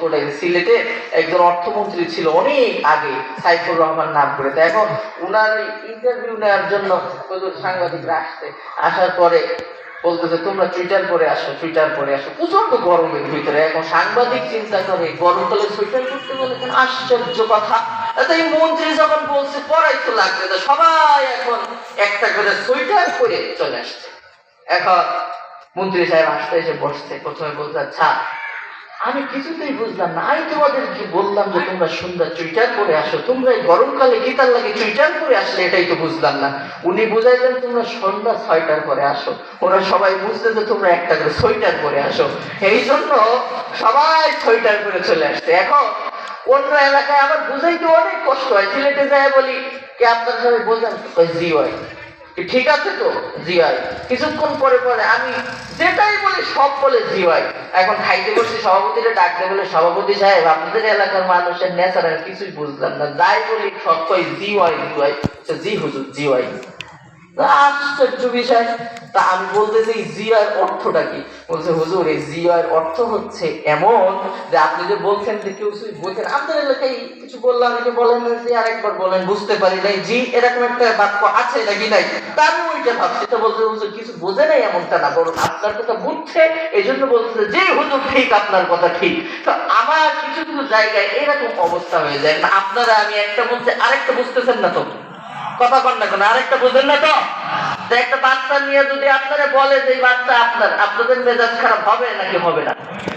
ওটাই সিলেটে একজন অর্থমন্ত্রী ছিল অনেক আগে, সাইফুর রহমান নাম করে। তো এখন উনার ইন্টারভিউ নেওয়ার জন্য সাংবাদিকরা আসার পরে বলতেছে তোমরা টুইটার পরে আসো, টুইটার পরে আসো। প্রচন্ড গরমের ভিতরে এখন সাংবাদিক চিন্তা করে গরমকালে টুইটার করতে বলে, কেন আশ্চর্য কথা। এই মন্ত্রী যখন বলছে পড়াই তো লাগবে, তো সবাই এখন একটা করে সোয়েটার পরে চলে আসছে। এখন মন্ত্রী সাহেব আসতে এসে বসছে, প্রথমে বলছে আচ্ছা আমি কিছুতেই বুঝলাম না, আমি তোমাদেরকে বললাম যে তোমরা সন্ধ্যা চুইটার পরে আসো, তোমরা এই গরমকালে কি তার লাগে চুইটার পরে আসলে, এটাই তো বুঝলাম না। উনি বুঝাইলেন তোমরা সন্ধ্যা 6টার পরে আসো, ওরা সবাই বুঝতে যে তোমরা একটা করে সোয়েটার পরে আসো, এই জন্য সবাই সোয়েটার পরে চলে আসছে। এখন অন্য এলাকায় আবার বুঝাইতে অনেক কষ্ট হয়। সিলেটে যায় বলি কি আপনার সবাই বোঝেন, জি হয়, ঠিক আছে তো জি হয়। কিছুক্ষণ পরে পরে আমি যেটাই বলি সব বলে জি হয়। এখন খাইতে বসছি, সভাপতিরা ডাকতে বলে সভাপতি সাহেব আপনাদের এলাকার মানুষের ন্যাচারাল কিছুই বুঝলাম না, যাই বলি সব কই জি হয়, জি হয়। জি হুজুর জি হয়। আশ্চর্য বিষয়। তা আমি বলতেছি জিয়ার অর্থটা কি? বলছে হুজুর এই জিয়ার অর্থ হচ্ছে এমন যে আপনি যে বলছেন যে কেউ বলছেন আপনার এলাকায় কিছু বললাম, এটা বলেন যে আরেকবার বলেন, বুঝতে পারি নাই, জি এরকম একটা বাক্য আছে নাকি নাই, তা আমি ওইটা ভাবছি। তো বলছে হুজুর কিছু বোঝে নাই এমনটা না, বরং আপনার কথা বুঝছে এই জন্য বলছে যে হুজুর ঠিক, আপনার কথা ঠিক। তো আমার কিছু কিছু জায়গায় এরকম অবস্থা হয়ে যায় না, আপনারা আমি একটা বলতে আরেকটা বুঝতেছেন না, তো কথা কন না কেন, আরেকটা বুঝেন না তো। একটা বাচ্চা নিয়ে যদি আপনারা বলে যে এই বাচ্চা আপনার, আপনাদের মেজাজ খারাপ হবে নাকি হবে না?